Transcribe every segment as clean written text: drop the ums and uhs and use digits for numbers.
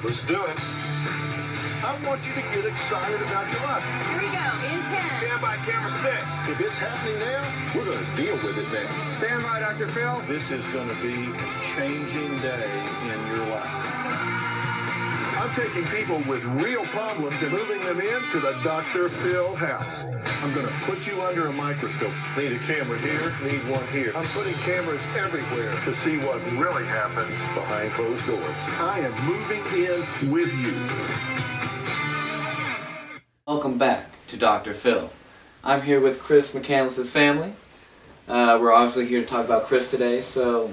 Let's do it. I want you to get excited about your life. Here we go, in 10. Stand by camera 6. If it's happening now, we're going to deal with it now. Stand by, Dr. Phil. This is going to be a changing day in your life. I'm taking people with real problems and moving them into the Dr. Phil house. I'm going to put you under a microscope. Need a camera here, need one here. I'm putting cameras everywhere to see what really happens behind closed doors. I am moving in with you. Welcome back to Dr. Phil. I'm here with Chris McCandless' family. We're obviously here to talk about Chris today. So,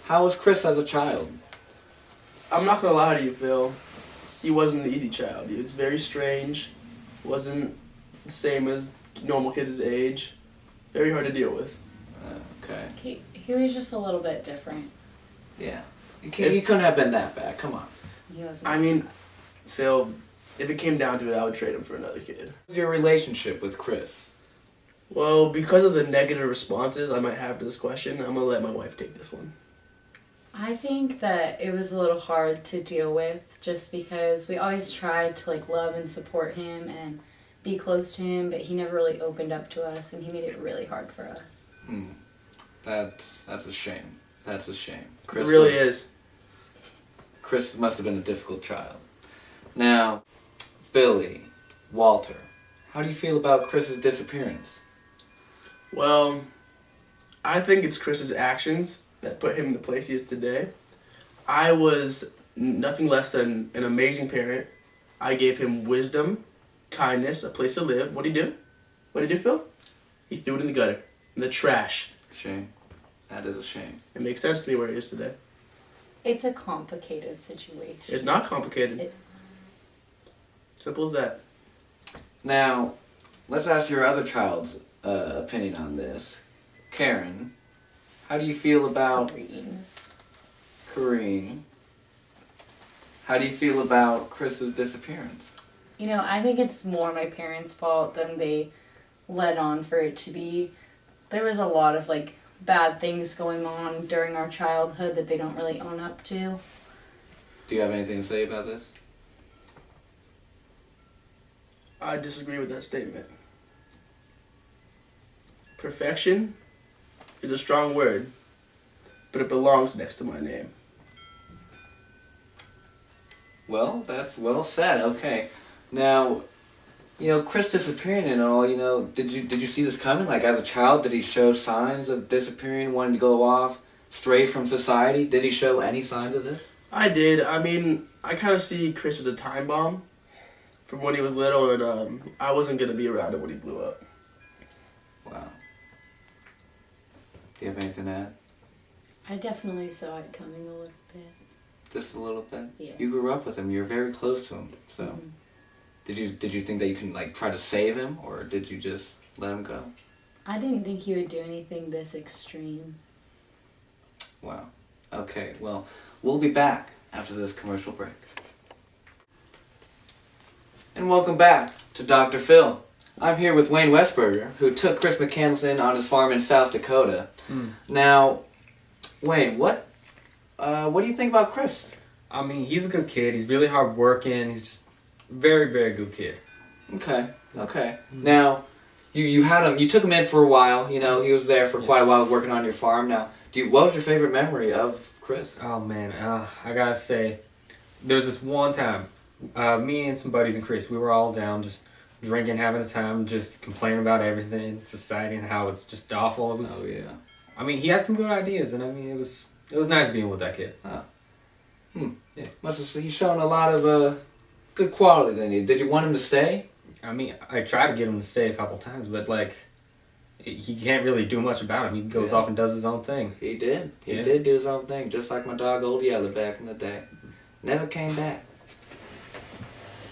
how was Chris as a child? I'm not gonna lie to you, Phil. He wasn't an easy child. He was very strange. Wasn't the same as normal kids his age. Very hard to deal with. Okay. He was just a little bit different. Yeah. He couldn't have been that bad. Come on. He wasn't. I mean, Phil, if it came down to it, I would trade him for another kid. What's your relationship with Chris? Well, because of the negative responses I might have to this question, I'm gonna let my wife take this one. I think that it was a little hard to deal with just because we always tried to love and support him and be close to him, but he never really opened up to us and he made it really hard for us. That's a shame. That's a shame. It really is. Chris must have been a difficult child. Now, Billy, Walter, how do you feel about Chris's disappearance? Well, I think it's Chris's actions that put him in the place he is today. I was nothing less than an amazing parent. I gave him wisdom, kindness, a place to live. What did he do? What did he do, Phil? He threw it in the gutter, in the trash. Shame. That is a shame. It makes sense to me where he is today. It's a complicated situation. It's not complicated. Simple as that. Now, let's ask your other child's opinion on this. Karen, how do you feel about Kareen? How do you feel about Chris's disappearance? You know, I think it's more my parents' fault than they led on for it to be. There was a lot of bad things going on during our childhood that they don't really own up to. Do you have anything to say about this? I disagree with that statement. Perfection is a strong word, but it belongs next to my name. Well, that's well said. Okay. Now, Chris disappearing and all, did you see this coming? As a child, did he show signs of disappearing, wanting to go off, stray from society? Did he show any signs of this? I did. I mean, I kind of see Chris as a time bomb from when he was little, and I wasn't going to be around him when he blew up. Wow. Do you have anything to add? I definitely saw it coming a little bit. Just a little bit? Yeah. You grew up with him. You're very close to him. So, did you think that you can try to save him, or did you just let him go? I didn't think he would do anything this extreme. Wow. Okay. Well, we'll be back after this commercial break. And welcome back to Dr. Phil. I'm here with Wayne Westberger, who took Chris McCandless in on his farm in South Dakota. Now, Wayne, what do you think about Chris? I mean, he's a good kid. He's really hardworking. He's just a very, very good kid. Okay. Now, you had him. You took him in for a while. He was there for quite a while working on your farm. Now, what was your favorite memory of Chris? Oh man, I gotta say, there was this one time, me and some buddies and Chris, we were all down just drinking, having a time, just complaining about everything, society, and how it's just awful. It was. Oh yeah. I mean, he had some good ideas, and I mean, it was nice being with that kid. Yeah. He's shown a lot of good quality. Did you want him to stay? I mean, I tried to get him to stay a couple times, but he can't really do much about him. He goes off and does his own thing. He did. He did do his own thing, just like my dog Old Yeller back in the day. Never came back.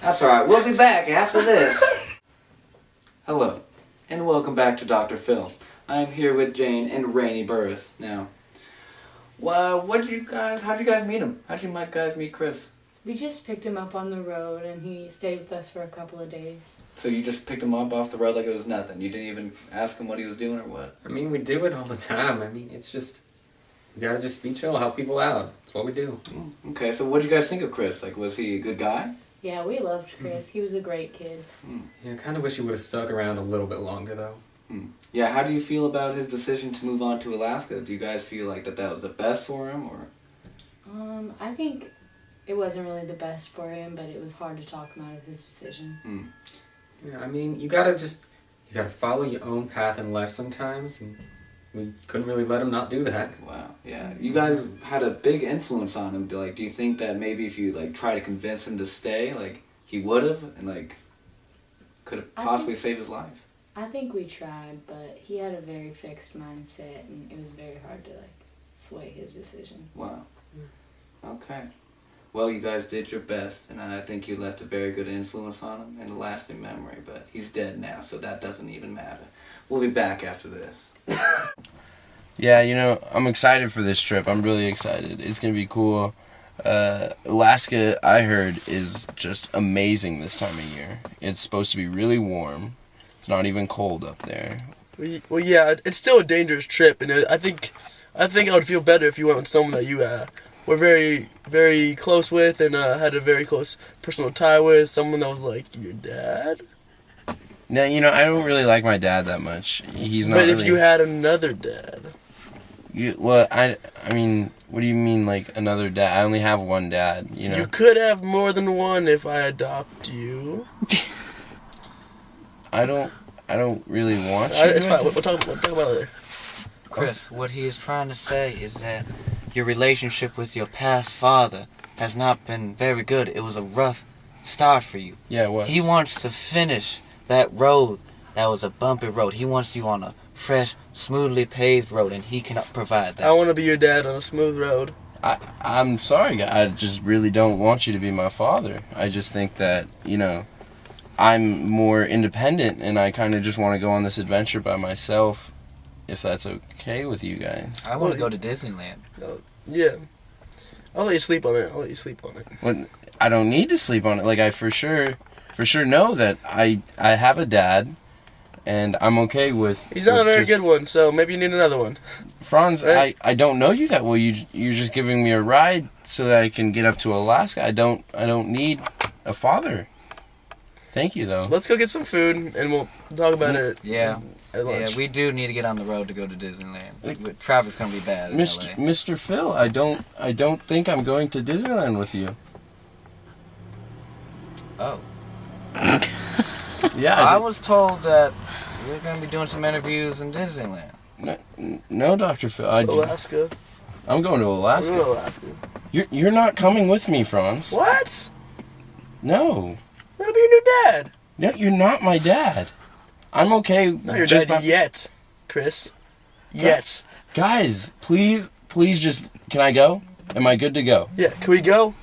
That's alright, we'll be back after this. Hello, and welcome back to Dr. Phil. I'm here with Jane and Rainey Burris. Now, how'd you guys meet him? How'd you guys meet Chris? We just picked him up on the road and he stayed with us for a couple of days. So you just picked him up off the road like it was nothing? You didn't even ask him what he was doing or what? I mean, we do it all the time. I mean, it's just, You gotta just be chill, help people out. That's what we do. Okay, so what did you guys think of Chris? Like, was he a good guy? Yeah, we loved Chris. He was a great kid. Yeah, I kind of wish he would have stuck around a little bit longer though. Yeah, how do you feel about his decision to move on to Alaska? Do you guys feel like that was the best for him, or? I think it wasn't really the best for him, but it was hard to talk him out of his decision. Yeah, I mean, you gotta follow your own path in life sometimes, and we couldn't really let him not do that. Wow, yeah. You guys had a big influence on him. Do you think that maybe if you, like, try to convince him to stay, like, he would have, and, like, could have possibly saved his life? I think we tried, but he had a very fixed mindset, and it was very hard to, like, sway his decision. Wow. Okay. Well, you guys did your best, and I think you left a very good influence on him and a lasting memory, but he's dead now, so that doesn't even matter. We'll be back after this. Yeah, I'm excited for this trip. I'm really excited. It's going to be cool. Alaska, I heard, is just amazing this time of year. It's supposed to be really warm. It's not even cold up there. Well, yeah, it's still a dangerous trip, and I think I would feel better if you went with someone that you were very, very close with and had a very close personal tie with, someone that was like your dad. No, I don't really like my dad that much. He's not. But really... if you had another dad. I mean, what do you mean, like, another dad? I only have one dad, You could have more than one if I adopt you. I don't really want you. It's fine. We'll talk about it later. Chris, what he is trying to say is that your relationship with your past father has not been very good. It was a rough start for you. Yeah, it was. He wants to finish that road that was a bumpy road. He wants you on a fresh, smoothly paved road, and he cannot provide that. I want to be your dad on a smooth road. I'm sorry, I just really don't want you to be my father. I just think that, I'm more independent, and I kind of just want to go on this adventure by myself, if that's okay with you guys. I want to go to Disneyland. Yeah. I'll let you sleep on it. Well, I don't need to sleep on it. Like, I for sure know that I have a dad, and I'm okay with... He's not a very good one, so maybe you need another one. Franz, right? I don't know you that well. You're just giving me a ride so that I can get up to Alaska. I don't need a father. Thank you, though. Let's go get some food, and we'll talk about it. Yeah. At lunch. Yeah, we do need to get on the road to go to Disneyland. Traffic's gonna be bad in LA. Mr. Phil, I don't think I'm going to Disneyland with you. Oh. Yeah. I was told that we're gonna be doing some interviews in Disneyland. No, Dr. Phil. Alaska. I'm going to Alaska. We're going to Alaska. You're not coming with me, Franz. What? No. That'll be your new dad. No, you're not my dad. I'm okay. Not your dad yet, Chris. Yet. Guys, please just... Can I go? Am I good to go? Yeah, can we go?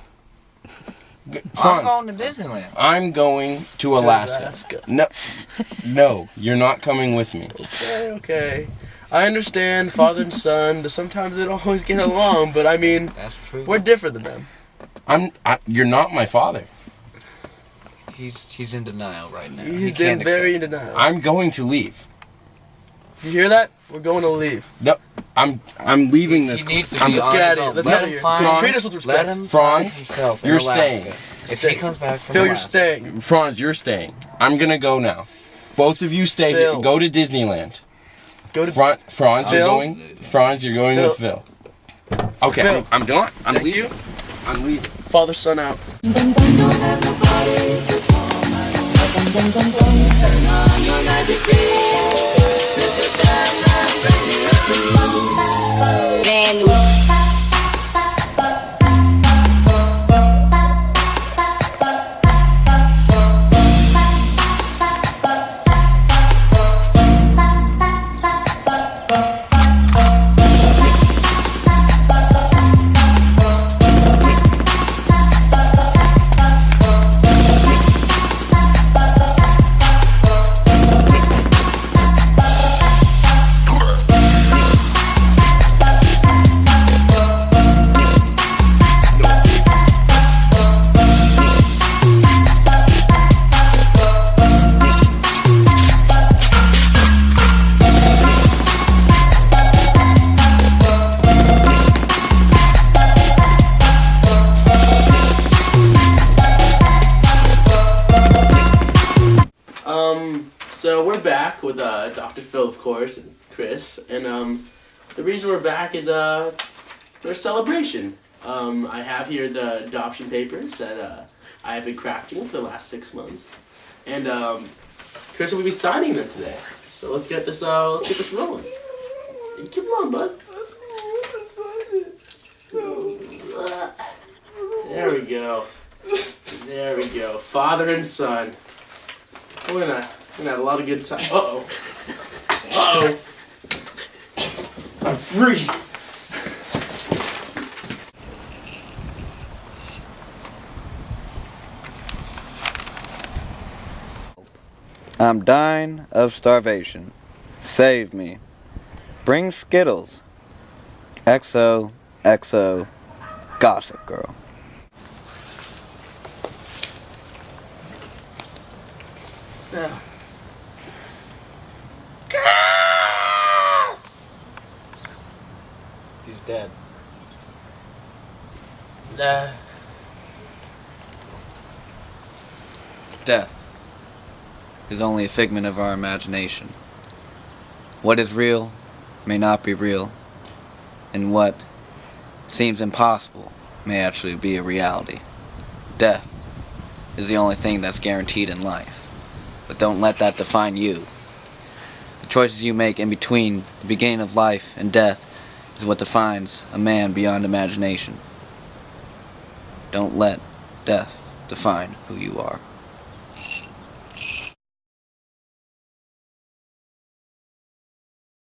Franz, I'm going to Disneyland. I'm going to Alaska. No, you're not coming with me. Okay. I understand father and son, sometimes they don't always get along, but I mean, that's true. We're different than them. You're not my father. He's in denial right now. He's very in denial. I'm going to leave. You hear that? We're going to leave. No, I'm leaving this. He needs to let's get out of here. Let's get out of here. Franz, treat us with respect. Let him Franz, himself you're Alaska. staying. If he comes back from Phil, you're Alaska, staying. Franz, you're staying. I'm gonna go now. Both of you stay. Phil. Go to Disneyland. Go to Franz, Phil. you're going. Franz, you're going with Phil. Okay, Phil. I'm done. I'm Thank leaving. you. I'm leaving. Father, son out. back with Dr. Phil, of course, and Chris. And the reason we're back is for a celebration. I have here the adoption papers that I have been crafting for the last 6 months. And Chris will be signing them today. So let's get this rolling. Come on, bud. There we go. There we go. Father and son. We're gonna have a lot of good time. Uh-oh. Uh-oh. I'm free. I'm dying of starvation. Save me. Bring Skittles. XOXO Gossip Girl. He's dead. Death is only a figment of our imagination. What is real may not be real, and what seems impossible may actually be a reality. Death is the only thing that's guaranteed in life, but don't let that define you. The choices you make in between the beginning of life and death is what defines a man beyond imagination. Don't let death define who you are.